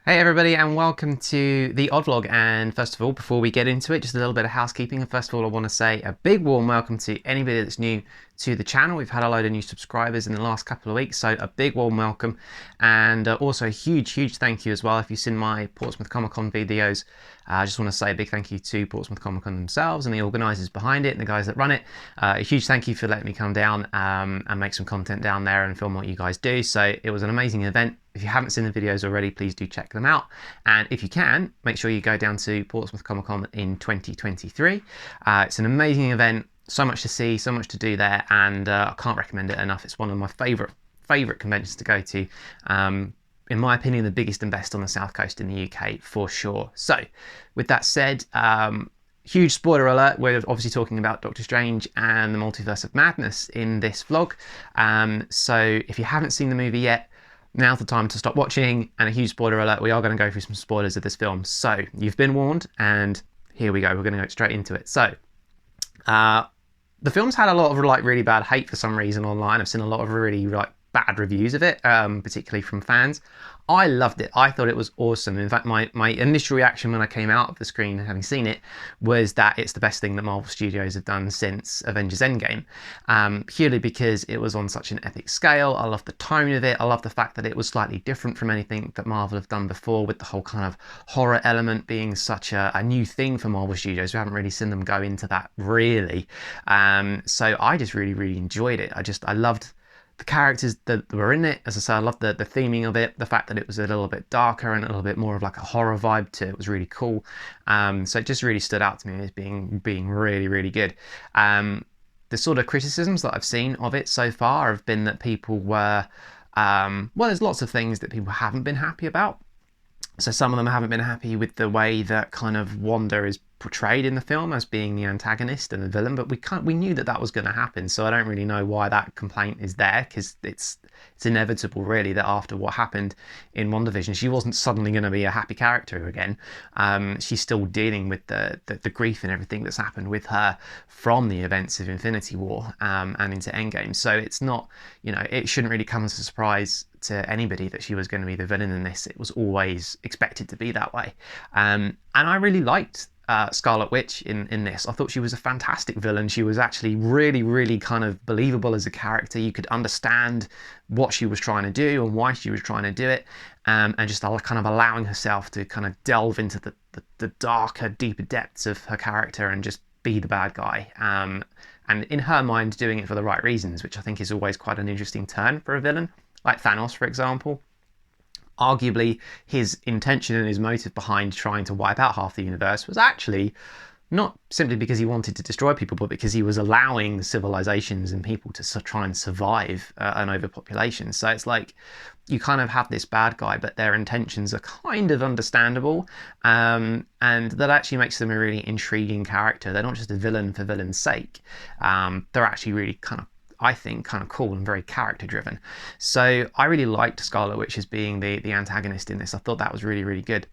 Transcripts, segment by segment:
Hey everybody, and welcome to the Odd Vlog. And first of all, before we get into it, just a little bit of housekeeping. And first of all, I want to say a big warm welcome to anybody that's new to the channel. We've had a load of new subscribers in the last couple of weeks, so a big warm welcome. And also a huge thank you as well. If you've seen my Portsmouth Comic Con videos, I just want to say a big thank you to Portsmouth Comic Con themselves and the organisers behind it and the guys that run it. A huge thank you for letting me come down and make some content down there and film what you guys do. So it was an amazing event. If you haven't seen the videos already, please do check them out. And if you can, make sure you go down to Portsmouth Comic Con in 2023. It's an amazing event, so much to see, so much to do there, and I can't recommend it enough. It's one of my favourite conventions to go to. In my opinion, the biggest and best on the South Coast in the UK for sure. So with that said, huge spoiler alert, we're obviously talking about Doctor Strange and the Multiverse of Madness in this vlog. So if you haven't seen the movie yet, now's the time to stop watching, and a huge spoiler alert, we are going to go through some spoilers of this film. So you've been warned, and here we go, we're going to go straight into it. So the film's had a lot of really bad hate for some reason online. I've seen a lot of really bad reviews of it, particularly from fans. I loved it. I thought it was awesome. In fact, my initial reaction when I came out of the screen having seen it was that it's the best thing that Marvel Studios have done since Avengers Endgame, purely because it was on such an epic scale. I love the tone of it. I love the fact that it was slightly different from anything that Marvel have done before, with the whole kind of horror element being such a new thing for Marvel Studios. We haven't really seen them go into that really. So I just really enjoyed it. I loved the characters that were in it. As I say, I love the theming of it, the fact that it was a little bit darker and a little bit more of like a horror vibe to it was really cool. So it just really stood out to me as being really good. The sort of criticisms that I've seen of it so far have been that people were, well, there's lots of things that people haven't been happy about. So some of them haven't been happy with the way that kind of Wanda is portrayed in the film as being the antagonist and the villain, but we knew that was going to happen, so I don't really know why that complaint is there, because it's inevitable really that after what happened in WandaVision, she wasn't suddenly going to be a happy character again. She's still dealing with the grief and everything that's happened with her from the events of Infinity War and into Endgame. So it's not, it shouldn't really come as a surprise to anybody that she was going to be the villain in this. It was always expected to be that way. And I really liked Scarlet Witch in this. I thought she was a fantastic villain. She was actually really kind of believable as a character. You could understand what she was trying to do and why she was trying to do it, and just kind of allowing herself to kind of delve into the darker, deeper depths of her character and just be the bad guy. And in her mind, doing it for the right reasons, which I think is always quite an interesting turn for a villain, like Thanos, for example. Arguably, his intention and his motive behind trying to wipe out half the universe was actually not simply because he wanted to destroy people, but because he was allowing civilizations and people to try and survive an overpopulation. So it's like you kind of have this bad guy, but their intentions are kind of understandable, and that actually makes them a really intriguing character. They're not just a villain for villain's sake. They're actually really kind of, I think, kind of cool and very character driven. So I really liked Scarlet Witch as being the antagonist in this. I thought that was really good.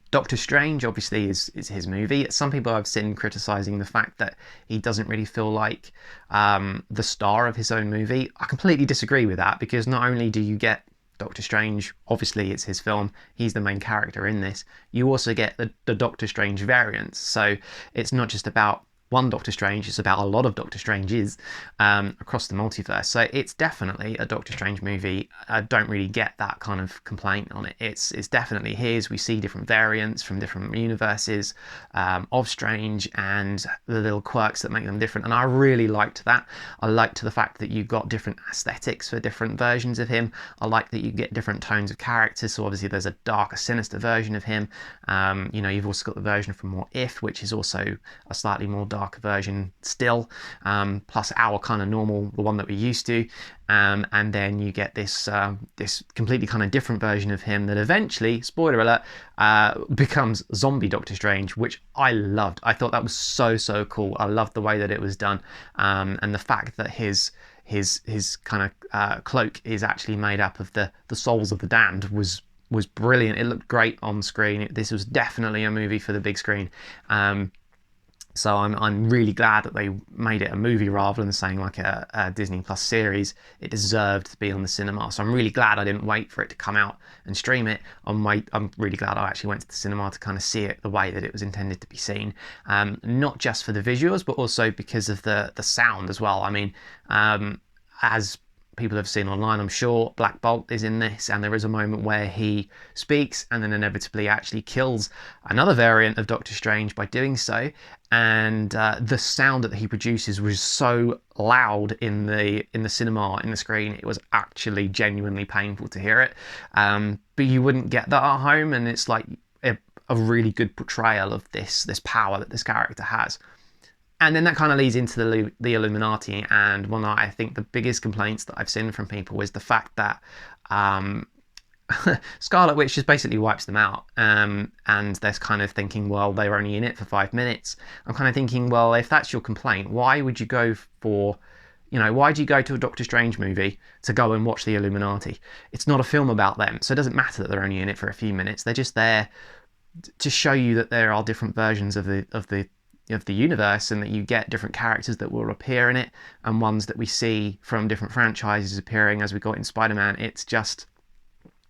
Doctor Strange obviously is his movie. Some people I've seen criticizing the fact that he doesn't really feel like the star of his own movie. I completely disagree with that, because not only do you get Doctor Strange, obviously it's his film, he's the main character in this, you also get the Doctor Strange variants. So it's not just about one Doctor Strange, it's about a lot of Doctor Stranges across the multiverse. So it's definitely a Doctor Strange movie. I don't really get that kind of complaint on it. It's definitely his. We see different variants from different universes of Strange and the little quirks that make them different, and I really liked that. I liked the fact that you got different aesthetics for different versions of him. I like that you get different tones of character. So obviously there's a darker, sinister version of him. You've also got the version from What If, which is also a slightly more darker version still, plus our kind of normal, the one that we're used to, and then you get this completely kind of different version of him that eventually, spoiler alert, becomes zombie Doctor Strange, which I loved. I thought that was so cool. I loved the way that it was done, and the fact that his kind of cloak is actually made up of the souls of the damned was brilliant. It looked great on screen. This was definitely a movie for the big screen. So I'm really glad that they made it a movie rather than saying like a Disney Plus series. It deserved to be on the cinema. So I'm really glad I didn't wait for it to come out and stream it. I'm really glad I actually went to the cinema to kind of see it the way that it was intended to be seen. Not just for the visuals, but also because of the sound as well. I mean, as people have seen online, I'm sure, Black Bolt is in this, and there is a moment where he speaks and then inevitably actually kills another variant of Doctor Strange by doing so. And the sound that he produces was so loud in the cinema, in the screen, it was actually genuinely painful to hear it. But you wouldn't get that at home, and it's like a really good portrayal of this power that this character has. And then that kind of leads into the Illuminati, and one of, I think, the biggest complaints that I've seen from people is the fact that Scarlet Witch just basically wipes them out, and they're kind of thinking, well, they were only in it for 5 minutes. I'm kind of thinking, well, if that's your complaint, why would you go for, why do you go to a Doctor Strange movie to go and watch the Illuminati? It's not a film about them, so it doesn't matter that they're only in it for a few minutes. They're just there to show you that there are different versions of the universe, and that you get different characters that will appear in it, and ones that we see from different franchises appearing, as we got in Spider-Man. It's just,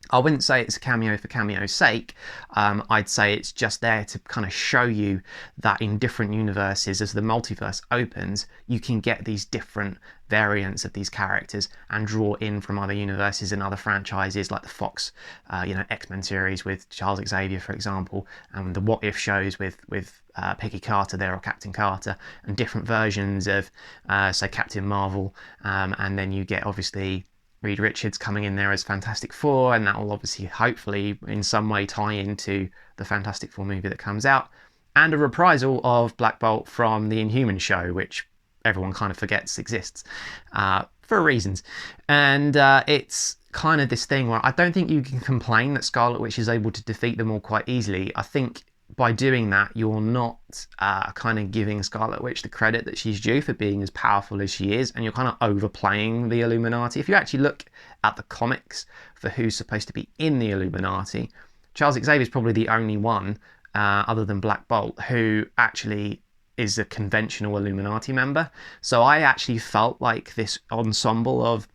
I wouldn't say it's a cameo for cameo's sake. I'd say it's just there to kind of show you that in different universes, as the multiverse opens, you can get these different variants of these characters and draw in from other universes and other franchises, like the Fox, X-Men series with Charles Xavier, for example, and the What If shows with Peggy Carter there, or Captain Carter, and different versions of, say, Captain Marvel, and then you get obviously Reed Richards coming in there as Fantastic Four, and that will obviously, hopefully, in some way tie into the Fantastic Four movie that comes out, and a reprisal of Black Bolt from the Inhuman show, which everyone kind of forgets exists for reasons. And it's kind of this thing where I don't think you can complain that Scarlet Witch is able to defeat them all quite easily. I think by doing that, you're not kind of giving Scarlet Witch the credit that she's due for being as powerful as she is, and you're kind of overplaying the Illuminati. If you actually look at the comics for who's supposed to be in the Illuminati, Charles Xavier is probably the only one, other than Black Bolt, who actually is a conventional Illuminati member. So I actually felt like this ensemble of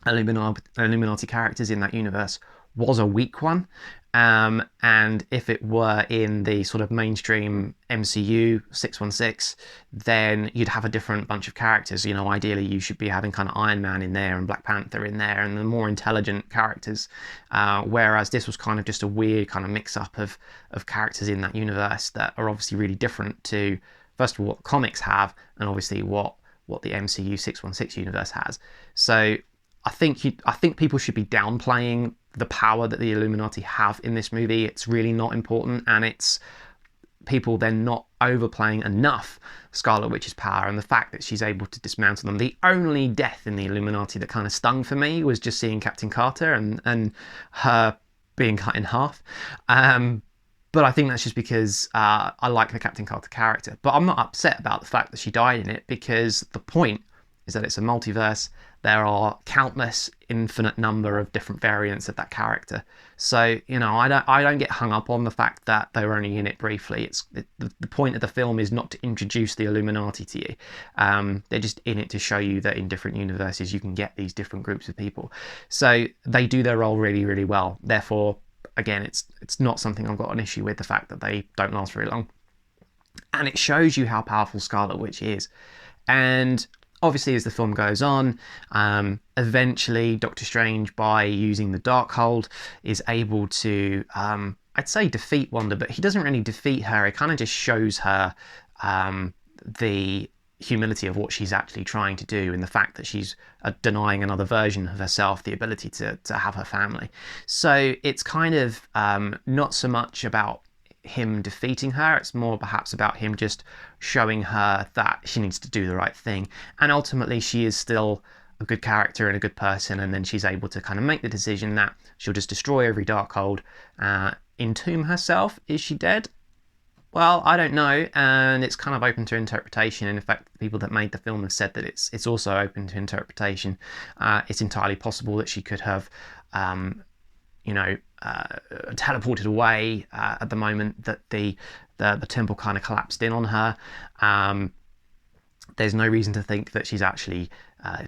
Illuminati characters in that universe was a weak one. And if it were in the sort of mainstream MCU 616, then you'd have a different bunch of characters. Ideally you should be having kind of Iron Man in there and Black Panther in there, and the more intelligent characters. Whereas this was kind of just a weird kind of mix-up of characters in that universe that are obviously really different to, first of all, what comics have, and obviously what the MCU 616 universe has. So I think people should be downplaying the power that the Illuminati have in this movie. It's really not important, and it's people then not overplaying enough Scarlet Witch's power and the fact that she's able to dismantle them. The only death in the Illuminati that kind of stung for me was just seeing Captain Carter and her being cut in half. But I think that's just because I like the Captain Carter character. But I'm not upset about the fact that she died in it, because the point is that it's a multiverse. There are countless, infinite number of different variants of that character. So, I don't get hung up on the fact that they were only in it briefly. It's the point of the film is not to introduce the Illuminati to you. They're just in it to show you that in different universes you can get these different groups of people. So they do their role really, really well. Therefore, again, it's not something I've got an issue with, the fact that they don't last very long. And it shows you how powerful Scarlet Witch is. And obviously, as the film goes on, eventually Doctor Strange, by using the Darkhold, is able to, I'd say, defeat Wanda, but he doesn't really defeat her. It kind of just shows her the humility of what she's actually trying to do, and the fact that she's denying another version of herself the ability to have her family. So it's kind of not so much about him defeating her, it's more perhaps about him just showing her that she needs to do the right thing, and ultimately she is still a good character and a good person, and then she's able to kind of make the decision that she'll just destroy every Darkhold, entomb herself. Is she dead? Well, I don't know, and it's kind of open to interpretation. In fact, the people that made the film have said that it's also open to interpretation. It's entirely possible that she could have teleported away at the moment that the temple kind of collapsed in on her. There's no reason to think that she's actually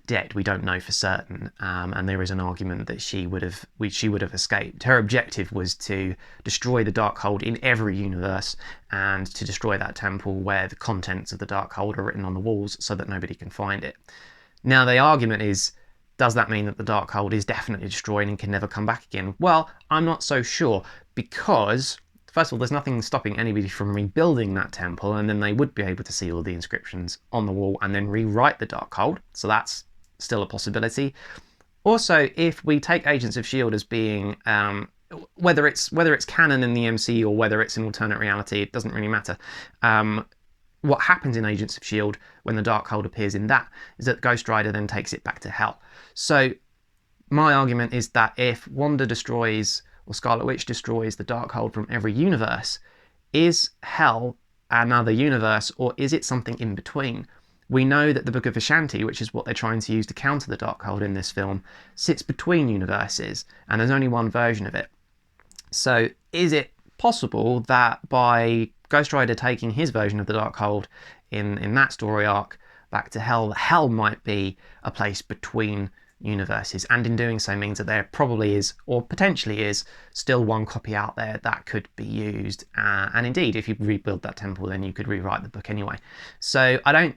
dead. We don't know for certain, and there is an argument that she would have escaped. Her objective was to destroy the Darkhold in every universe, and to destroy that temple where the contents of the Darkhold are written on the walls so that nobody can find it. Now the argument is, does that mean that the Darkhold is definitely destroyed and can never come back again? Well, I'm not so sure, because first of all, there's nothing stopping anybody from rebuilding that temple, and then they would be able to see all the inscriptions on the wall and then rewrite the Darkhold. So that's still a possibility. Also, if we take Agents of S.H.I.E.L.D. as being, whether it's canon in the MCU or whether it's an alternate reality, it doesn't really matter. What happens in Agents of S.H.I.E.L.D. when the Darkhold appears in that is that Ghost Rider then takes it back to Hell. So my argument is that if Wanda destroys, or Scarlet Witch destroys, the Darkhold from every universe, is Hell another universe, or is it something in between? We know that the Book of Ashanti, which is what they're trying to use to counter the Darkhold in this film, sits between universes, and there's only one version of it. So is it possible that by Ghost Rider taking his version of the Darkhold in that story arc back to Hell, Hell might be a place between universes, and in doing so means that there probably is, or potentially is, still one copy out there that could be used, and indeed if you rebuild that temple then you could rewrite the book anyway. So I don't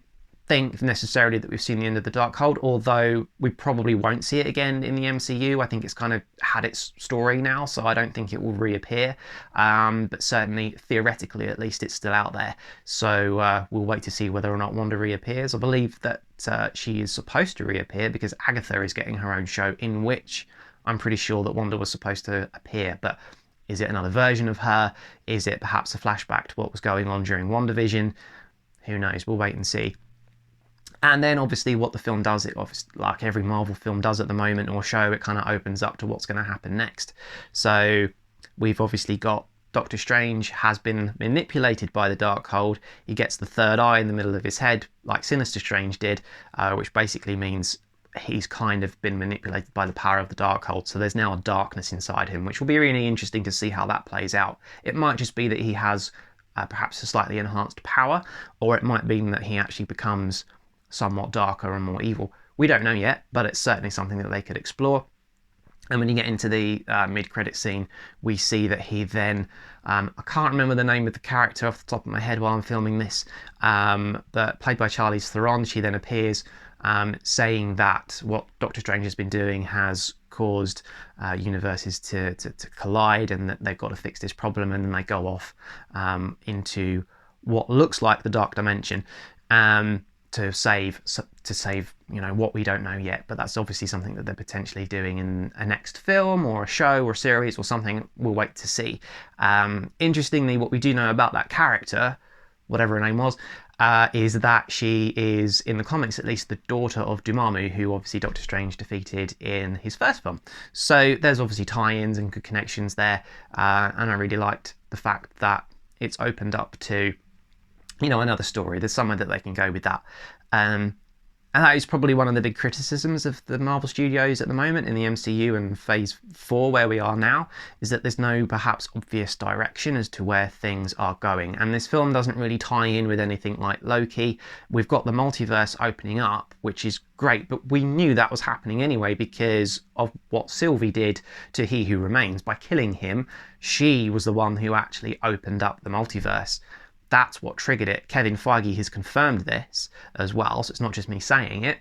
think necessarily that we've seen the end of the Darkhold, although we probably won't see it again in the MCU. I think it's kind of had its story now, so I don't think it will reappear, but certainly theoretically at least it's still out there. So we'll wait to see whether or not Wanda reappears. I believe that she is supposed to reappear because Agatha is getting her own show in which I'm pretty sure that Wanda was supposed to appear, but is it another version of her? Is it perhaps a flashback to what was going on during WandaVision? Who knows? We'll wait and see. And then obviously what the film does, it obviously, like every Marvel film does at the moment or show, it kind of opens up to what's going to happen next. So we've obviously got Doctor Strange has been manipulated by the Darkhold. He gets the third eye in the middle of his head, like Sinister Strange did, which basically means he's kind of been manipulated by the power of the Darkhold. So there's now a darkness inside him, which will be really interesting to see how that plays out. It might just be that he has perhaps a slightly enhanced power, or it might mean that he actually becomes somewhat darker and more evil. We don't know yet, but it's certainly something that they could explore. And when you get into the mid-credit scene, we see that he then, I can't remember the name of the character off the top of my head while I'm filming this, but played by Charlize Theron, she then appears saying that what Doctor Strange has been doing has caused universes to collide, and that they've got to fix this problem, and then they go off into what looks like the Dark Dimension. To save what we don't know yet, but that's obviously something that they're potentially doing in a next film or a show or series or something. We'll wait to see. Interestingly, what we do know about that character, whatever her name was, is that she is, in the comics at least, the daughter of Dormammu, who obviously Doctor Strange defeated in his first film. So there's obviously tie-ins and good connections there, and I really liked the fact that it's opened up to another story. There's somewhere that they can go with that. And that is probably one of the big criticisms of the Marvel Studios at the moment in the MCU and Phase 4 where we are now, is that there's no perhaps obvious direction as to where things are going. And this film doesn't really tie in with anything like Loki. We've got the multiverse opening up, which is great, but we knew that was happening anyway because of what Sylvie did to He Who Remains. By killing him, she was the one who actually opened up the multiverse. That's what triggered it. Kevin Feige has confirmed this as well, so it's not just me saying it.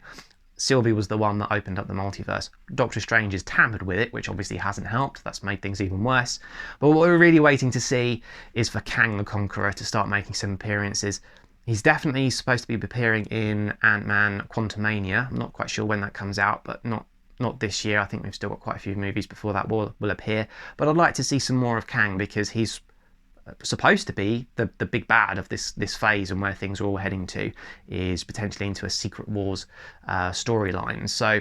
Sylvie was the one that opened up the multiverse. Doctor Strange has tampered with it, which obviously hasn't helped. That's made things even worse. But what we're really waiting to see is for Kang the Conqueror to start making some appearances. He's definitely supposed to be appearing in Ant-Man Quantumania. I'm not quite sure when that comes out, but not this year. I think we've still got quite a few movies before that will appear. But I'd like to see some more of Kang because he's supposed to be the big bad of this phase, and where things are all heading to is potentially into a Secret Wars storyline. So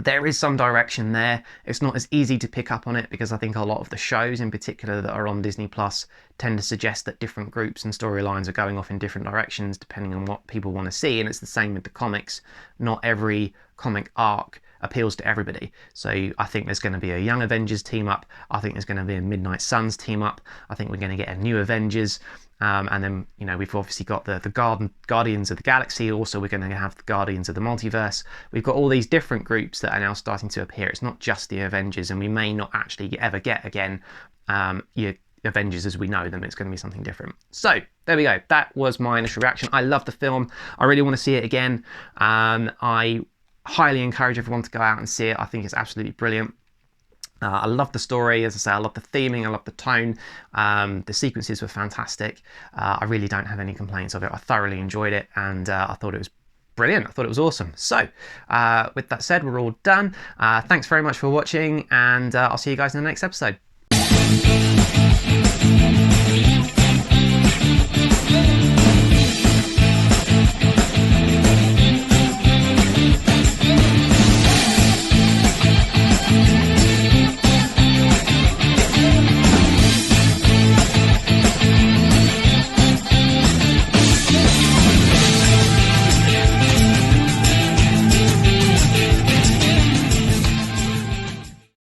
there is some direction there. It's not as easy to pick up on it because I think a lot of the shows in particular that are on Disney Plus tend to suggest that different groups and storylines are going off in different directions depending on what people want to see, and it's the same with the comics. Not every comic arc appeals to everybody. So I think there's going to be a Young Avengers team up. I think there's going to be a Midnight Suns team up. I think we're going to get a new Avengers. And then, you know, we've obviously got the Guardians of the Galaxy. Also, we're going to have the Guardians of the Multiverse. We've got all these different groups that are now starting to appear. It's not just the Avengers, and we may not actually ever get again your Avengers as we know them. It's going to be something different. So there we go. That was my initial reaction. I love the film. I really want to see it again. I highly encourage everyone to go out and see it. I think it's absolutely brilliant. I love the story, as I say, I love the theming, I love the tone, the sequences were fantastic. I really don't have any complaints of it. I thoroughly enjoyed it, and I thought it was brilliant. I thought it was awesome. So with that said, we're all done. Thanks very much for watching, and I'll see you guys in the next episode.